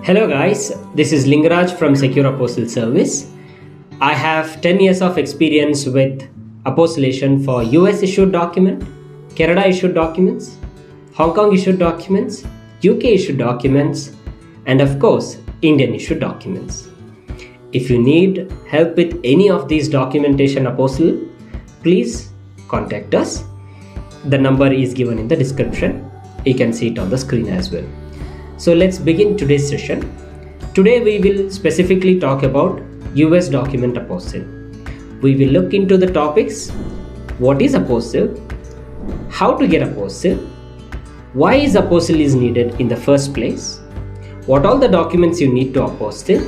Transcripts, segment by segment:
Hello guys, this is Lingaraj from Secure Apostille Service. I have 10 years of experience with apostillation for US issued document, Canada issued documents, Hong Kong issued documents, UK issued documents, and of course Indian issued documents. If you need help with any of these documentation apostille, please contact us. The number is given in the description. You can see it on the screen as well. So let's begin today's session. Today we will specifically talk about US document apostille. We will look into the topics: what is apostille, how to get apostille, why is apostille is needed in the first place, what all the documents you need to apostille.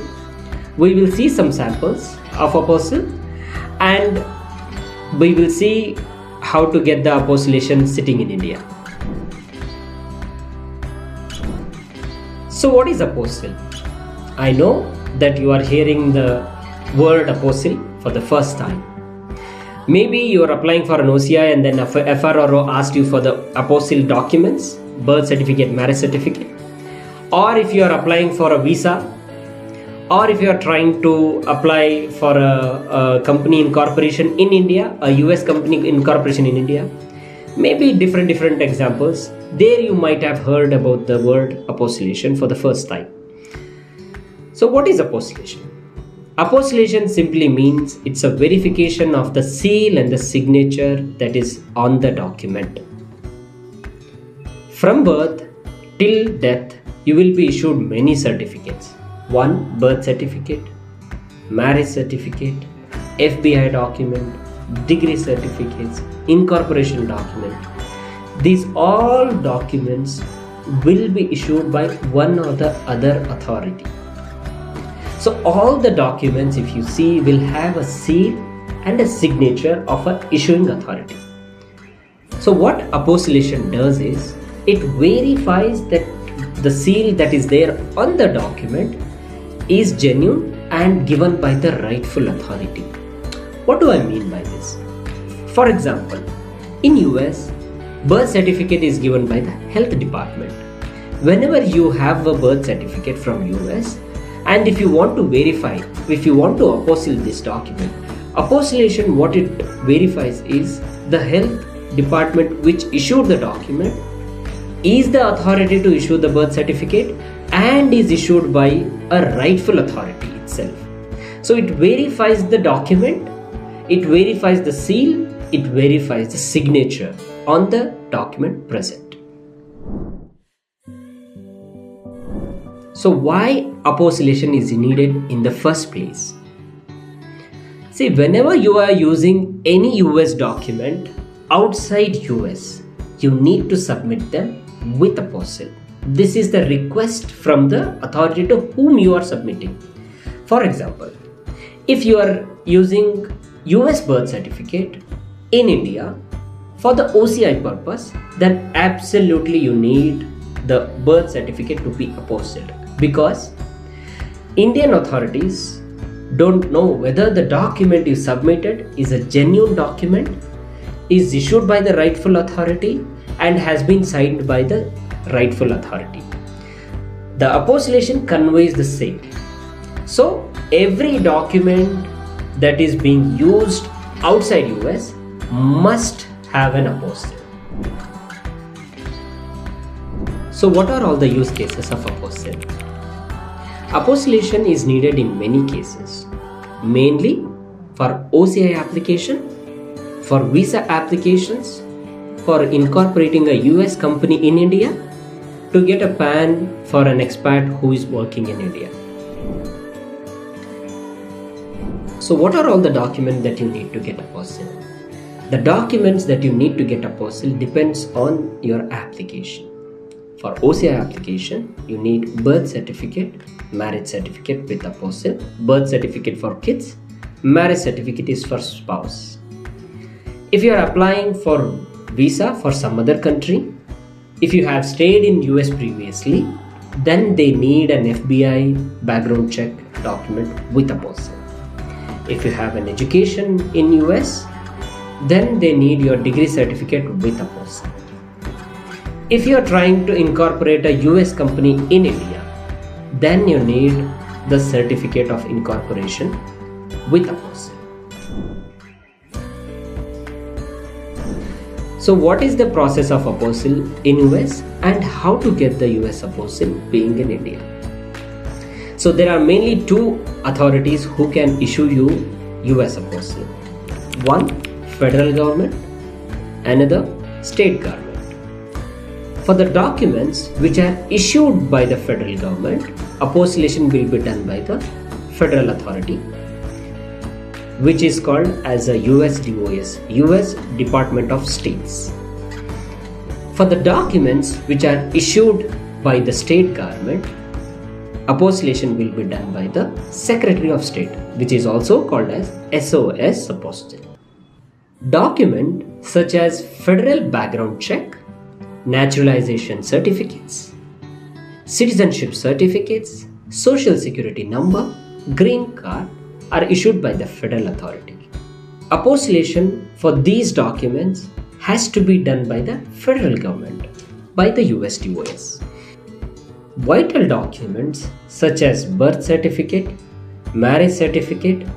We will see some samples of apostille and we will see how to get the apostillation sitting in India. So what is apostille? I know that you are hearing the word apostille for the first time. Maybe you are applying for an OCI and then FRRO asked you for the apostille documents, birth certificate, marriage certificate. Or if you are applying for a visa, or if you are trying to apply for a company incorporation in India, a US company incorporation in India, maybe different examples. There you might have heard about the word apostillation for the first time. So what is apostillation? Apostillation simply means it's a verification of the seal and the signature that is on the document. From birth till death, you will be issued many certificates. One, birth certificate, marriage certificate, FBI document, degree certificates, incorporation document. These all documents will be issued by one or the other authority. So all the documents, if you see, will have a seal and a signature of an issuing authority. So what apostillation does is, it verifies that the seal that is there on the document is genuine and given by the rightful authority. What do I mean by this? For example, in US, birth certificate is given by the health department. Whenever you have a birth certificate from US, and if you want to verify, if you want to apostille this document, apostillation, what it verifies is the health department which issued the document is the authority to issue the birth certificate and is issued by a rightful authority itself. So it verifies the document, it verifies the seal, it verifies the signature on the document present. So why apostillation is needed in the first place? See, whenever you are using any US document outside US, you need to submit them with apostille. This is the request from the authority to whom you are submitting. For example, if you are using US birth certificate in India for the OCI purpose, then absolutely you need the birth certificate to be apostilled, because Indian authorities don't know whether the document you submitted is a genuine document, is issued by the rightful authority and has been signed by the rightful authority. The apostillation conveys the same. So every document that is being used outside US must have an apostille. So what are all the use cases of apostille? Apostillation is needed in many cases, mainly for OCI application, for visa applications, for incorporating a US company in India, to get a PAN for an expat who is working in India. So what are all the documents that you need to get apostille? The documents that you need to get apostille depends on your application. For OCI application, you need birth certificate, marriage certificate with apostille, birth certificate for kids, marriage certificate is for spouse. If you are applying for visa for some other country, if you have stayed in US previously, then they need an FBI background check document with apostille. If you have an education in US, then they need your degree certificate with apostille. If you are trying to incorporate a US company in India, Then you need the certificate of incorporation with apostille. So what is the process of apostille in US and how to get the US apostille being in India? So there are mainly two authorities who can issue you US apostille. One, federal government, another, state government. For the documents which are issued by the federal government, apostillation will be done by the federal authority, which is called as a USDOS, US Department of States. For the documents which are issued by the state government, apostillation will be done by the Secretary of State, which is also called as SOS apostille. Documents such as federal background check, naturalization certificates, citizenship certificates, social security number, green card are issued by the federal authority. Apostillation for these documents has to be done by the federal government, by the USDOS. Vital documents such as birth certificate, marriage certificate,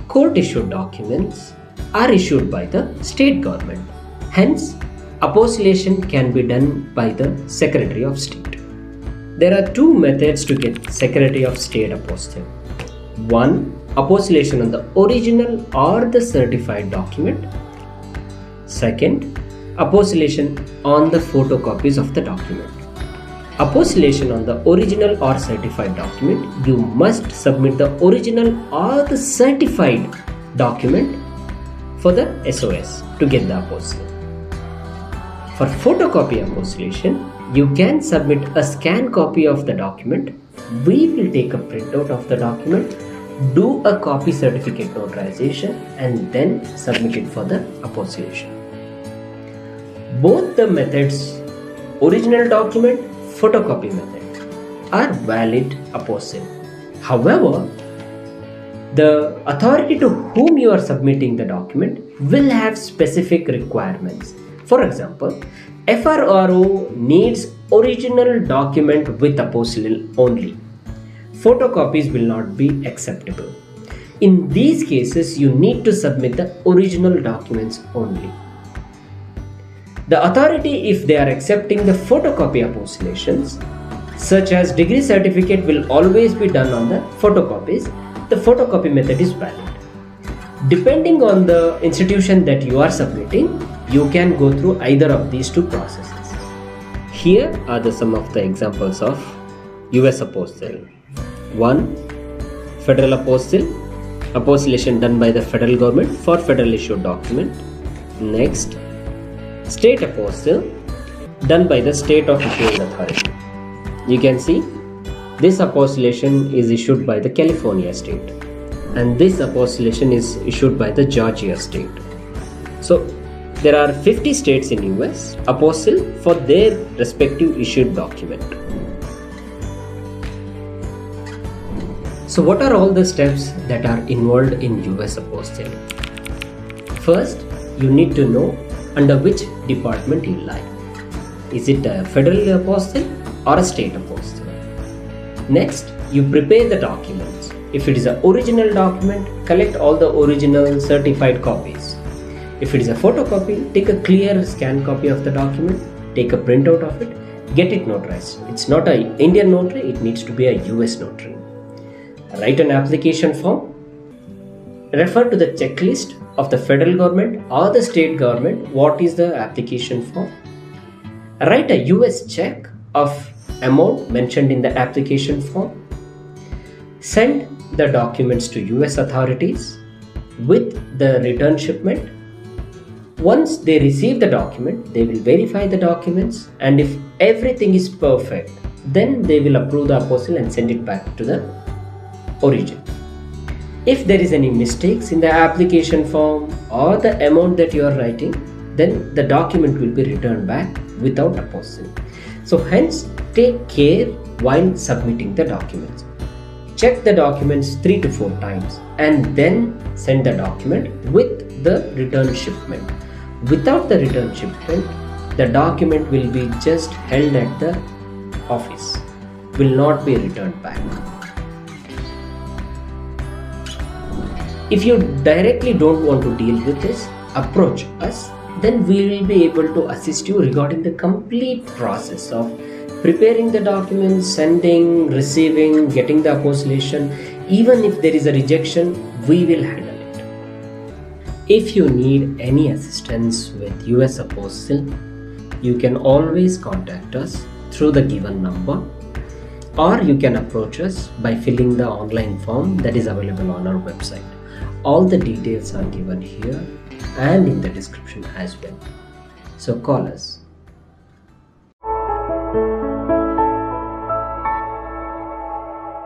court-issued documents are issued by the state government. Hence, apostillation can be done by the Secretary of State. There are two methods to get Secretary of State apostille. One, apostillation on the original or the certified document. Second, apostillation on the photocopies of the document. Apostillation on the original or certified document, you must submit the original or the certified document for the SOS to get the apostille. For photocopy apostillation, you can submit a scanned copy of the document. We will take a printout of the document, do a copy certificate notarization and then submit it for the apostillation. Both the methods, original document, photocopy method, are valid apostille. However, the authority to whom you are submitting the document will have specific requirements. For example, FRRO needs original document with apostille only. Photocopies will not be acceptable. In these cases, you need to submit the original documents only. The authority, if they are accepting the photocopy apostillations, such as degree certificate will always be done on the photocopies, the photocopy method is valid. Depending on the institution that you are submitting, you can go through either of these two processes. Here are some of the examples of US apostille. 1. Federal apostille, apostillation done by the federal government for federal issued document. Next, state apostille, done by the state of issuing authority. You can see this apostillation is issued by the California state and this apostillation is issued by the Georgia state. So there are 50 states in US apostille for their respective issued document. So what are all the steps that are involved in US apostille? First, you need to know under which department you lie. Is it a federal apostille or a state apostille? Next, you prepare the documents. If it is an original document, collect all the original certified copies. If it is a photocopy, take a clear scanned copy of the document, take a printout of it, get it notarized. It's not an Indian notary, it needs to be a US notary. Write an application form. Refer to the checklist of the federal government or the state government. What is the application form? Write a US check of amount mentioned in the application form. Send the documents to US authorities with the return shipment. Once they receive the document, they will verify the documents, and if everything is perfect, then they will approve the apostille and send it back to the origin. If there is any mistakes in the application form or the amount that you are writing, then the document will be returned back without apostille. So hence, take care while submitting the documents. Check the documents 3 to 4 times and then send the document with the return shipment. Without the return shipment, the document will be just held at the office. will not be returned back. If you directly don't want to deal with this, approach us, then we will be able to assist you regarding the complete process of preparing the documents, sending, receiving, getting the apostillation. Even if there is a rejection, we will handle it. If you need any assistance with US Apostille, you can always contact us through the given number, or you can approach us by filling the online form that is available on our website. All the details are given here and in the description as well. So call us.